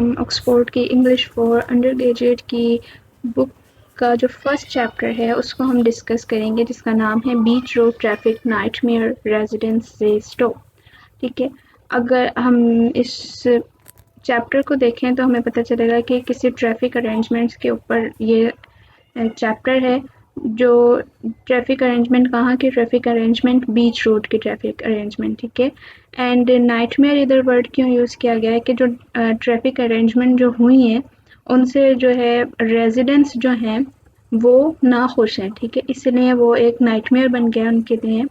हम ऑक्सफोर्ड की English for under graduate की बुक का जो फर्स्ट चैप्टर है उसको हम डिस्कस करेंगे, जिसका नाम है बीच रोड ट्रैफिक नाइटमेयर रेजिडेंस से स्टॉप। ठीक है, अगर हम इस चैप्टर को देखें तो हमें पता चलेगा कि किसी ट्रैफिक अरेंजमेंट्स के ऊपर ये चैप्टर है। जो ट्रैफिक अरेंजमेंट कहाँ की ट्रैफिक अरेंजमेंट, बीच रोड की ट्रैफिक अरेंजमेंट। ठीक है, एंड नाइटमेयर इधर वर्ड क्यों यूज़ किया गया है कि जो ट्रैफिक अरेंजमेंट जो हुई हैं उनसे जो है रेजिडेंट्स जो हैं वो ना खुश हैं। ठीक है, इसलिए वो एक नाइटमेयर बन गया उनके लिए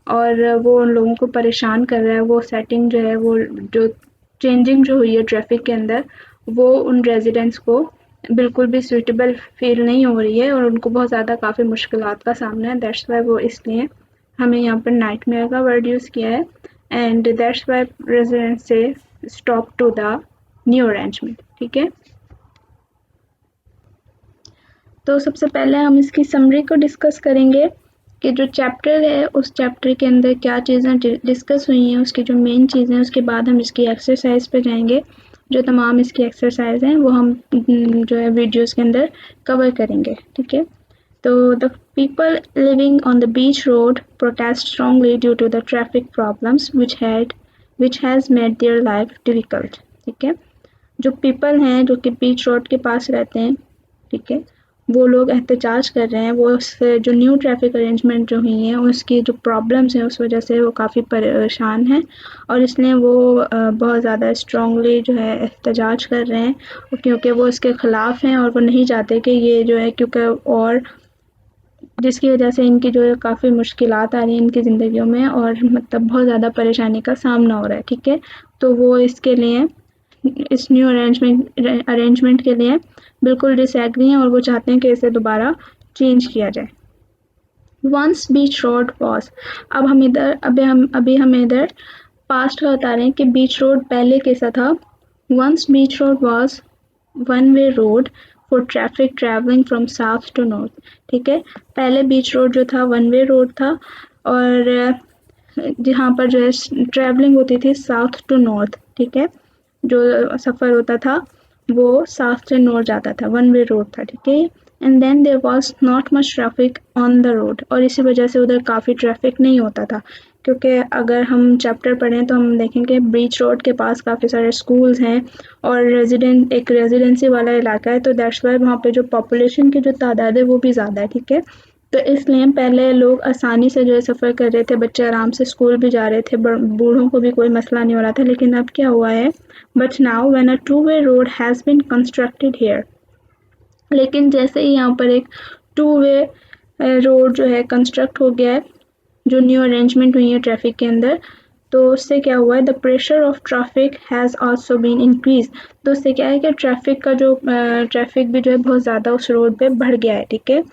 और वो उन लोगों को परेशान कर रहा है। वो सेटिंग जो है, वो जो चेंजिंग जो हुई है ट्रैफिक के अंदर, वो उन रेजिडेंट्स को बिल्कुल भी सूटेबल फील नहीं हो रही है और उनको बहुत ज़्यादा काफ़ी मुश्किलात का सामना है। दैट्स वाई वो इसलिए हमें यहाँ पर नाइटमेयर का वर्ड यूज़ किया है and that's why residents say stop to the new arrangement. ठीक है, तो सबसे पहले हम इसकी समरी को डिस्कस करेंगे कि जो चैप्टर है उस चैप्टर के अंदर क्या चीज़ें डिस्कस हुई हैं, उसकी जो मेन चीज़ें। उसके बाद हम इसकी एक्सरसाइज पे जाएंगे। जो तमाम इसकी एक्सरसाइज हैं वो हम जो है वीडियोस के अंदर कवर करेंगे। ठीक है, तो the people living on the beach road protest strongly due to the traffic problems which has made their life difficult. ठीक है, जो पीपल हैं जो कि बीच रोड के पास रहते हैं, ठीक है, वो लोग एहतजाज कर रहे हैं। वो उससे जो न्यू ट्रैफिक अरेंजमेंट जो हुई हैं उसकी जो प्रॉब्लम्स हैं उस वजह से वो काफ़ी परेशान हैं और इसलिए वो बहुत ज़्यादा स्ट्रांगली जो है एहतजाज कर रहे हैं क्योंकि वो इसके ख़िलाफ़ हैं और वो नहीं चाहते कि ये जो है, क्योंकि और जिसकी वजह से इनकी जो है काफ़ी मुश्किलात आ रही हैं इनकी ज़िंदगियों में और मतलब बहुत ज़्यादा परेशानी का सामना हो रहा है। ठीक है, तो वो इसके लिए इस न्यू अरेंजमेंट के लिए बिल्कुल डिसएग्री हैं और वो चाहते हैं कि इसे दोबारा चेंज किया जाए। वंस बीच रोड वॉज, अब हम इधर पास्ट का बता रहे हैं कि बीच रोड पहले कैसा था। Once beach road was one way road for traffic travelling from south to north. ठीक है, पहले बीच रोड जो था वन वे रोड था और जहाँ पर जो है ट्रैवलिंग होती थी साउथ टू नॉर्थ। ठीक है, जो सफ़र होता था वो साउथ से नॉर्थ जाता था, वन वे रोड था। ठीक है, and then there was not much traffic on the road, और इसी वजह से उधर काफ़ी ट्रैफिक नहीं होता था। क्योंकि अगर हम चैप्टर पढ़ें तो हम देखेंगे बीच रोड के पास काफ़ी सारे स्कूल्स हैं और एक रेजिडेंसी वाला इलाका है, तो दैट्स वाई वहाँ पे जो पॉपुलेशन की जो तादाद है वो भी ज़्यादा है। ठीक है, तो इसलिए पहले लोग आसानी से जो है सफ़र कर रहे थे, बच्चे आराम से स्कूल भी जा रहे थे, बूढ़ों को भी कोई मसला नहीं हो रहा था। लेकिन अब क्या हुआ है, but now when a two way road has been constructed here, लेकिन जैसे ही यहाँ पर एक टू वे रोड जो है कंस्ट्रक्ट हो गया है, जो न्यू अरेंजमेंट हुई है ट्रैफिक के अंदर, तो उससे क्या हुआ है, the pressure of traffic has also been increase. तो उससे क्या है कि ट्रैफिक का जो ट्रैफिक भी जो है बहुत ज़्यादा उस रोड पे बढ़ गया है। ठीक है,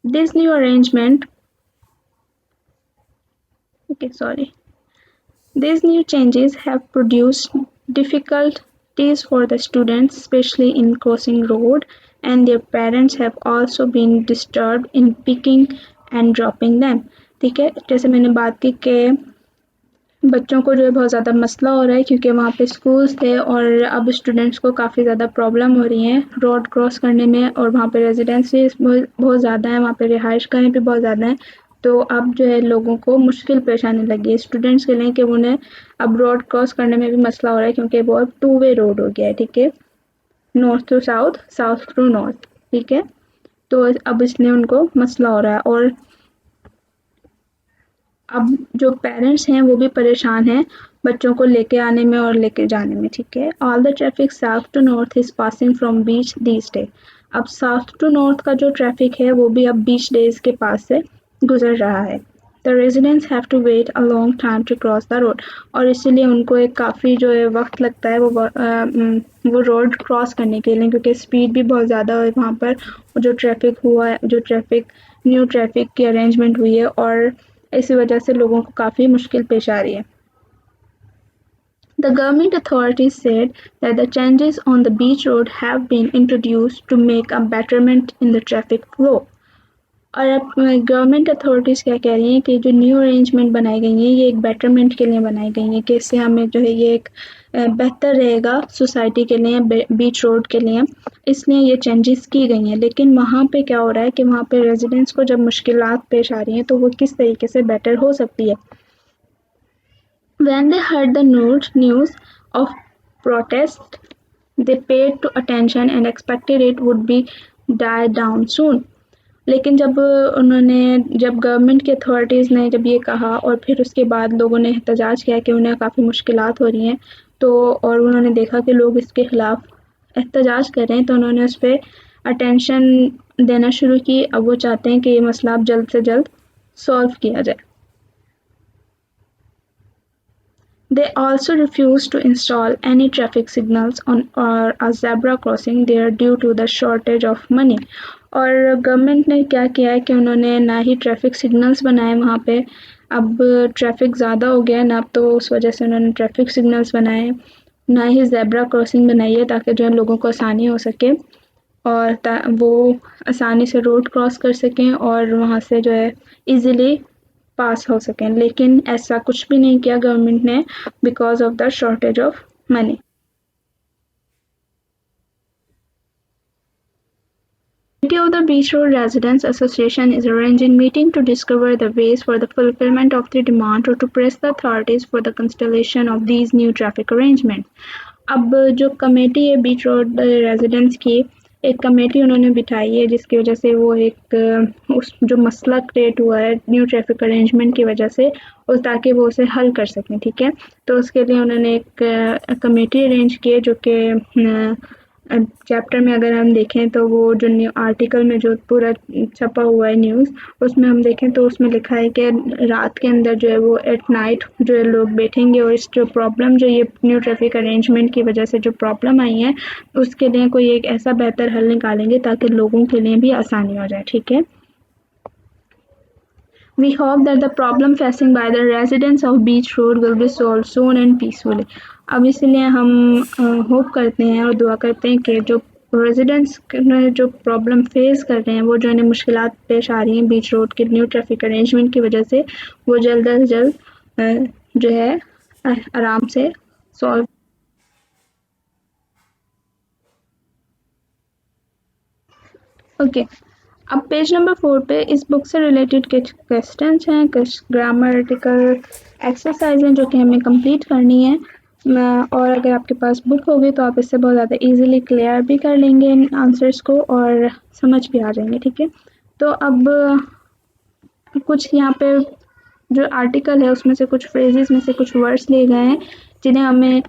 this new arrangement these new changes have produced difficulties for the students, especially in crossing road, and their parents have also been disturbed in picking and dropping them। ठीक है, जैसे मैंने बात की कि बच्चों को जो है बहुत ज़्यादा मसला हो रहा है क्योंकि वहाँ पे स्कूल्स थे और अब स्टूडेंट्स को काफ़ी ज़्यादा प्रॉब्लम हो रही है रोड क्रॉस करने में, और वहाँ पे रेजिडेंसीज बहुत ज़्यादा हैं, वहाँ पे रिहाइश गाहें भी बहुत ज़्यादा हैं। तो अब जो है लोगों को मुश्किल पेश आने लगी है स्टूडेंट्स के लिए कि उन्हें अब रोड क्रॉस करने में भी मसला हो रहा है क्योंकि वो अब टू वे रोड हो गया है। ठीक है, north to south, south to north. ठीक है, तो अब इसलिए उनको मसला हो रहा है और अब जो पेरेंट्स हैं वो भी परेशान हैं बच्चों को लेके आने में और लेके जाने में। ठीक है, all the traffic south to north is passing from beach these day. अब साउथ टू नॉर्थ का जो ट्रैफिक है वो भी अब बीच डेज के पास से गुजर रहा है। The residents have to wait a long time to cross the road, और इसीलिए उनको एक काफ़ी जो है वक्त लगता है वो रोड क्रॉस करने के लिए, क्योंकि स्पीड भी बहुत ज़्यादा है वहाँ पर। जो ट्रैफिक हुआ है, जो न्यू ट्रैफिक की अरेंजमेंट हुई है, और इसी वजह से लोगों को काफ़ी मुश्किल पेश आ रही है। The government authorities said that the changes on the beach road have been introduced to make a betterment in the traffic flow. और अब गवर्नमेंट अथॉरिटीज़ क्या कह रही हैं कि जो न्यू अरेंजमेंट बनाई गई हैं ये एक बेटरमेंट के लिए बनाई गई हैं कि इससे हमें जो है ये एक बेहतर रहेगा सोसाइटी के लिए, बीच रोड के लिए, इसलिए ये चेंजेस की गई हैं। लेकिन वहाँ पे क्या हो रहा है कि वहाँ पे रेजिडेंट्स को जब मुश्किलात पेश आ रही हैं तो वो किस तरीके से बेटर हो सकती है। When they heard the news of protest, they paid to attention and expected it would be die down soon. लेकिन जब गवर्नमेंट की अथॉरिटीज़ ने जब ये कहा और फिर उसके बाद लोगों ने एहतजाज किया कि उन्हें काफ़ी मुश्किलात हो रही हैं, तो और उन्होंने देखा कि लोग इसके ख़िलाफ़ एहतजाज कर रहे हैं, तो उन्होंने उस पर अटेंशन देना शुरू की। अब वो चाहते हैं कि ये मसला अब जल्द से जल्द सॉल्व किया जाए। They also refused to install any traffic signals on or a zebra crossing there due to the shortage of money. और गवर्नमेंट ने क्या किया है कि उन्होंने ना ही ट्रैफिक सिग्नल्स बनाए वहाँ पे, अब ट्रैफिक ज़्यादा हो गया ना, अब तो उस वजह से उन्होंने ट्रैफिक सिग्नल्स बनाए, ना ही ज़ेब्रा क्रॉसिंग बनाई है ताकि जो है लोगों को आसानी हो सके और वो आसानी से रोड क्रॉस कर सकें और वहाँ से जो है इजीली पास हो सकें। लेकिन ऐसा कुछ भी नहीं किया गवर्नमेंट ने because of the shortage of money. Committee of the Beach Road Residents Association is arranging meeting to discover the ways for the fulfillment of the demand or to press the authorities for the constellation of these new traffic arrangements. अब जो committee है बीच road residents की, एक committee उन्होंने बिठाई है जिसकी वजह से वो एक उस जो मसला क्रिएट हुआ है न्यू ट्रैफिक अरेंजमेंट की वजह से, और ताकि वो उसे हल कर सकें। ठीक है, तो उसके लिए उन्होंने एक कमेटी अरेंज की है जो कि चैप्टर में अगर हम देखें तो वो जो न्यू आर्टिकल में जो पूरा छपा हुआ है न्यूज़, उसमें हम देखें तो उसमें लिखा है कि रात के अंदर जो है वो एट नाइट जो है लोग बैठेंगे और इस जो प्रॉब्लम जो ये न्यू ट्रैफिक अरेंजमेंट की वजह से जो प्रॉब्लम आई है उसके लिए कोई एक ऐसा बेहतर हल निकालेंगे ताकि लोगों के लिए भी आसानी हो जाए। ठीक है, We hope that the problem facing by the residents of Beach Road will be solved soon and peacefully. अब इसलिए हम होप करते हैं और दुआ करते हैं कि जो रेजिडेंट्स जो प्रॉब्लम फेस कर रहे हैं, वो जो है मुश्किलात पेश आ रही हैं बीच रोड के न्यू ट्रैफिक अरेंजमेंट की वजह से, वो जल्द अज जल्द जो है आराम से सॉल्व। ओके, अब पेज नंबर 4 पे इस बुक से रिलेटेड कुछ क्वेश्चंस हैं, कुछ ग्रामेटिकल एक्सरसाइज हैं जो कि हमें कंप्लीट करनी है, और अगर आपके पास बुक होगी तो आप इससे बहुत ज़्यादा इजीली क्लियर भी कर लेंगे इन आंसर्स को और समझ भी आ जाएंगे। ठीक है, तो अब कुछ यहाँ पे जो आर्टिकल है उसमें से कुछ फ्रेजेस में से कुछ वर्ड्स लिए गए हैं जिन्हें हमें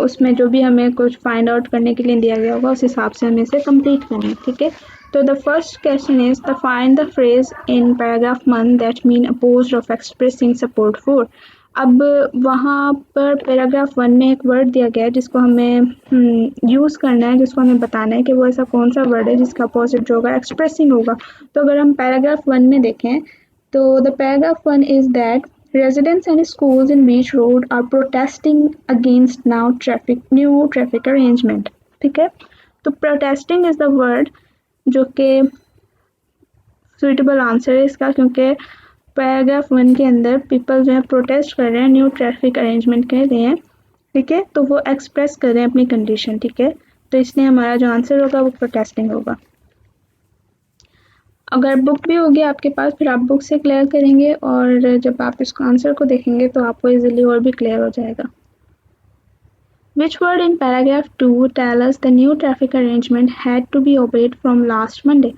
उसमें जो भी हमें कुछ फाइंड आउट करने के लिए दिया गया होगा उस हिसाब से हमें इसे कंप्लीट करना है। ठीक है, तो the first question is the find the phrase in paragraph 1 that mean opposed of expressing support for. अब वहाँ पर पैराग्राफ 1 में एक वर्ड दिया गया है जिसको हमें यूज़ करना है, जिसको हमें बताना है कि वो ऐसा कौन सा वर्ड है जिसका अपोजिट जो होगा एक्सप्रेसिंग होगा। तो अगर हम पैराग्राफ 1 में देखें तो the paragraph 1 is that residents and schools in Beach Road are protesting against new traffic arrangement. ठीक है, तो protesting is the word जो कि suitable answer है इसका, क्योंकि पैराग्राफ 1 के अंदर पीपल जो है प्रोटेस्ट कर रहे हैं न्यू ट्रैफिक अरेंजमेंट के लिए। ठीक है, तो वो एक्सप्रेस कर रहे हैं अपनी कंडीशन। ठीक है, तो इसलिए हमारा जो आंसर होगा वो प्रोटेस्टिंग होगा। अगर बुक भी होगी आपके पास फिर आप बुक से क्लियर करेंगे और जब आप इसको आंसर को देखेंगे तो आपको इजीली और भी क्लियर हो जाएगा। Which word in paragraph 2 tell us the new traffic arrangement had to be obeyed from last Monday?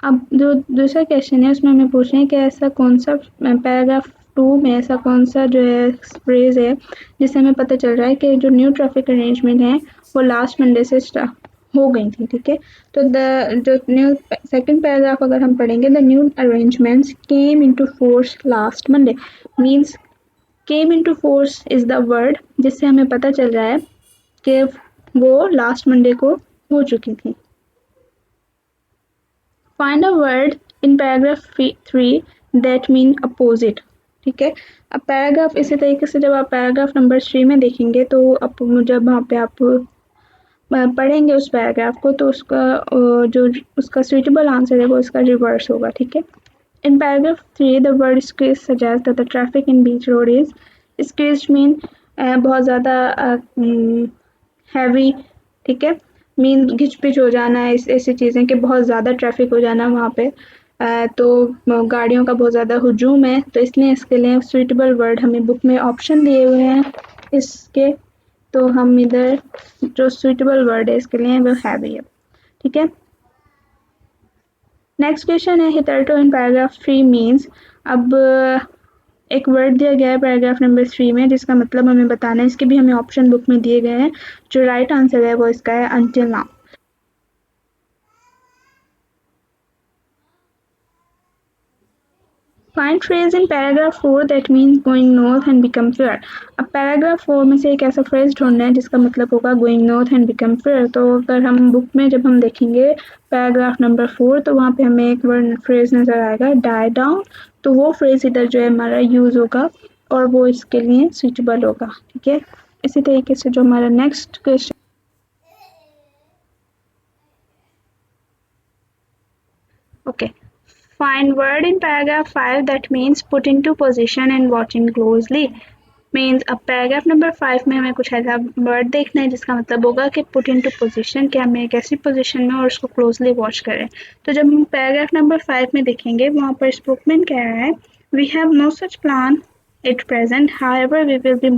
अब जो दूसरा क्वेश्चन है उसमें हमें पूछ रहे हैं कि ऐसा कौन सा पैराग्राफ 2 में ऐसा कौन सा जो है फ्रेज है जिससे हमें पता चल रहा है कि जो न्यू ट्रैफिक अरेंजमेंट है वो लास्ट मंडे से स्टार्ट हो गई थी। ठीक है, तो जो न्यू सेकंड पैराग्राफ अगर हम पढ़ेंगे, the new arrangements came into force last Monday, means came into force is the word जिससे हमें पता चल रहा है कि वो लास्ट मंडे को हो चुकी थी। Find a word in paragraph 3 that mean opposite. ठीक है, अब पैराग्राफ इसी तरीके से जब आप पैराग्राफ नंबर 3 में देखेंगे तो अब जब वहाँ पे आप पढ़ेंगे उस पैराग्राफ को तो उसका जो उसका सुइटेबल आंसर है वो इसका रिवर्स होगा। ठीक है, In paragraph 3, the word squeeze suggests that the traffic in beach road is squeezed mean बहुत ज़्यादा हैवी, ठीक है, मीन घिच पिच हो जाना, ऐसी चीज़ें कि बहुत ज़्यादा ट्रैफिक हो जाना वहाँ पे, तो गाड़ियों का बहुत ज़्यादा हुजूम है, तो इसलिए इसके लिए सुइटेबल वर्ड हमें बुक में ऑप्शन दिए हुए हैं इसके, तो हम इधर जो सुइटेबल वर्ड है इसके लिए वो हैवी है, ठीक है। नेक्स्ट क्वेश्चन है हितर्टो इन पैराग्राफ 3 मीन्स। अब एक वर्ड दिया गया है पैराग्राफ नंबर 3 में जिसका मतलब हमें बताना है, इसके भी हमें ऑप्शन बुक में दिए गए हैं। जो राइट आंसर है वो इसका है until now. Find phrase in paragraph 4 that means going north and become fair. अब पैराग्राफ 4 में से एक ऐसा फ्रेज ढूंढना है जिसका मतलब होगा going north and become fair. तो अगर हम बुक में जब हम देखेंगे पैराग्राफ नंबर 4 तो वहाँ पे हमें एक वर्ड फ्रेज नजर आएगा डाई डाउन, तो वो फ्रेज इधर जो है हमारा यूज होगा और वो इसके लिए सुइटेबल होगा, ठीक है। इसी तरीके से जो हमारा next question, okay, find word in paragraph 5 that means put into position and watching closely। Means अब पैराग्राफ नंबर 5 में हमें कुछ ऐसा वर्ड देखना है जिसका मतलब होगा कि पुट इनटू पोजीशन, कि हमें एक ऐसी पोजीशन में और उसको क्लोजली वॉच करें। तो जब हम पैराग्राफ नंबर 5 में देखेंगे वहाँ पर स्पोकमैन कह रहा है we have no such plan at present, however we will be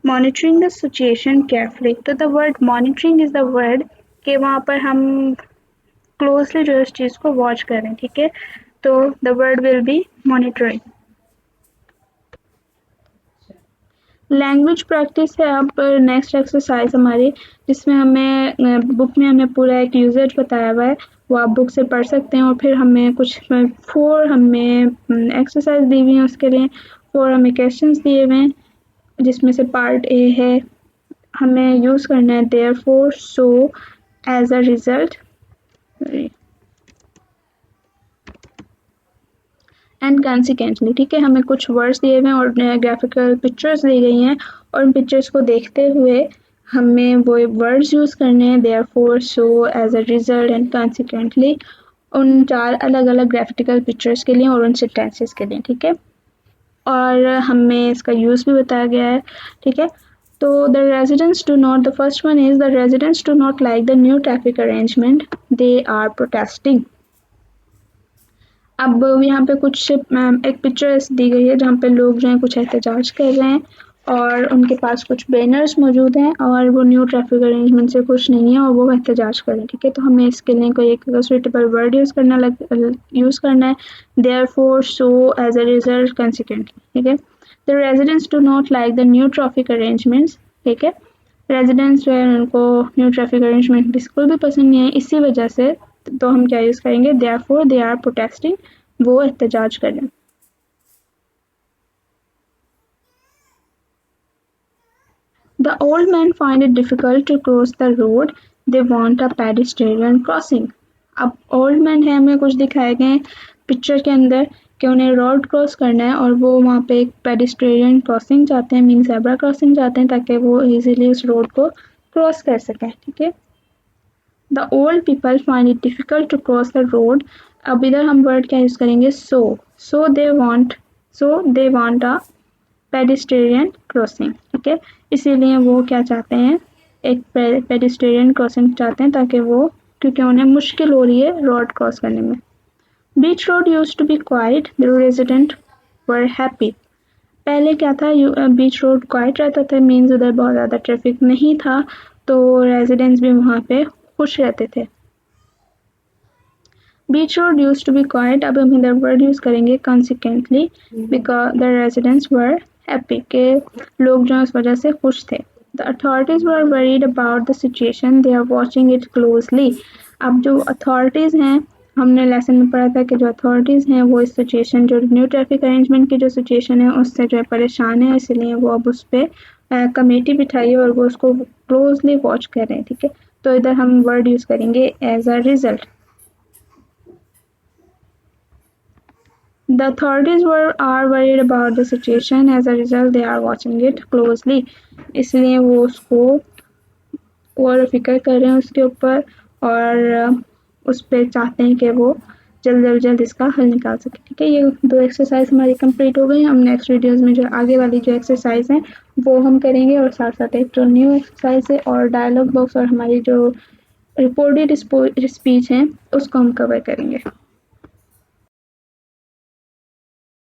monitoring the situation carefully. तो the word monitoring is the word कि वहाँ पर हम क्लोजली जो इस चीज़ को वॉच करें, ठीक है। तो the word will be monitoring. Language practice है अब नेक्स्ट एक्सरसाइज हमारी, जिसमें हमें बुक में हमें पूरा एक यूजेज बताया हुआ है, वो आप बुक से पढ़ सकते हैं। और फिर हमें कुछ 4 हमें एक्सरसाइज दी हुई हैं, उसके लिए 4 हमें क्वेश्चंस दिए हुए हैं, जिसमें से पार्ट ए है हमें यूज़ करना है therefore, so, as a result and consequently, ठीक है। हमें कुछ वर्ड्स दिए हुए हैं और ग्राफिकल पिक्चर्स दी गई हैं और उन पिक्चर्स को देखते हुए हमें वो वर्ड्स यूज़ करने हैं therefore, so, as a result and consequently, उन 4 अलग अलग ग्राफिकल पिक्चर्स के लिए और उन सेंटेंसेस के लिए, ठीक है। और हमें इसका यूज़ भी बताया गया है, ठीक है। तो the residents do not, the first one is the residents do not like the new traffic arrangement, they are protesting. अब यहाँ पे कुछ एक पिक्चर दी गई है जहाँ पे लोग जो हैं कुछ एहतजाज कर रहे हैं और उनके पास कुछ बैनर्स मौजूद हैं और वो न्यू ट्रैफिक अरेंजमेंट से खुश नहीं है और वो एहतजाज कर रहे हैं, ठीक है। तो हमें इसके लिए कोई एक सुइटेबल वर्ड यूज़ करना है therefore, so, as a result, consequently, ठीक है। The residents do not like the new traffic arrangements, ठीक है। रेजिडेंट्स जो है उनको न्यू ट्रैफिक अरेंजमेंट बिल्कुल भी पसंद नहीं है, इसी वजह से तो हम क्या यूज़ करेंगे देयरफॉर, दे आर प्रोटेस्टिंग, वो एहतजाज कर रहे हैं। The old men find it difficult to cross the road, they want a pedestrian crossing। अब ओल्ड मैन है हमें कुछ दिखाए गए पिक्चर के अंदर कि उन्हें रोड क्रॉस करना है और वो वहाँ पे एक पेडिस्ट्रियन क्रॉसिंग चाहते हैं, मीन ज़ेब्रा क्रॉसिंग चाहते हैं ताकि वो इजीली उस रोड को क्रॉस कर सकें, ठीक है। The old people find it difficult to cross the road. अब इधर हम वर्ड क्या यूज़ करेंगे so they want a pedestrian crossing, ठीक है। इसीलिए वो क्या चाहते हैं, एक पेडिस्ट्रियन क्रॉसिंग चाहते हैं ताकि वो, क्योंकि उन्हें मुश्किल हो रही है रोड क्रॉस करने में। बीच road used to be quite, the resident were happy. पहले क्या था, बीच रोड क्वाइट रहता था, मीन्स उधर बहुत ज़्यादा ट्रैफिक नहीं था, तो रेजिडेंट्स भी वहाँ पे खुश रहते थे। बीच road use to be quite, अब हम इधर वर्ड यूज करेंगे consequently, because the residents were happy, के लोग जो इस वजह से खुश थे। The authorities were worried about the situation, they are watching it closely. अब जो अथॉरिटीज़ हैं, हमने लेसन में पढ़ा था कि जो अथॉरिटीज़ हैं वो इस सिचुएशन, जो न्यू ट्रैफिक अरेंजमेंट की जो सिचुएशन है उससे जो है परेशान है, इसलिए वो अब उस पर कमेटी बिठाई है और वो उसको क्लोजली वॉच कर रहे हैं, ठीक है। तो इधर हम वर्ड यूज़ करेंगे as a result. The authorities are worried about the situation, as a result they are watching it closely। इसलिए वो उसको और फिक्र कर रहे हैं उसके ऊपर और उस पर चाहते हैं कि वो जल्द इसका हल निकाल सकें। ठीक है, ये 2 एक्सरसाइज हमारी कंप्लीट हो गई। हम नेक्स्ट वीडियोस में जो आगे वाली जो एक्सरसाइज हैं वो हम करेंगे, और साथ साथ एक जो न्यू एक्सरसाइज है और डायलॉग बॉक्स और हमारी जो रिपोर्टेड स्पीच हैं उसको हम कवर करेंगे।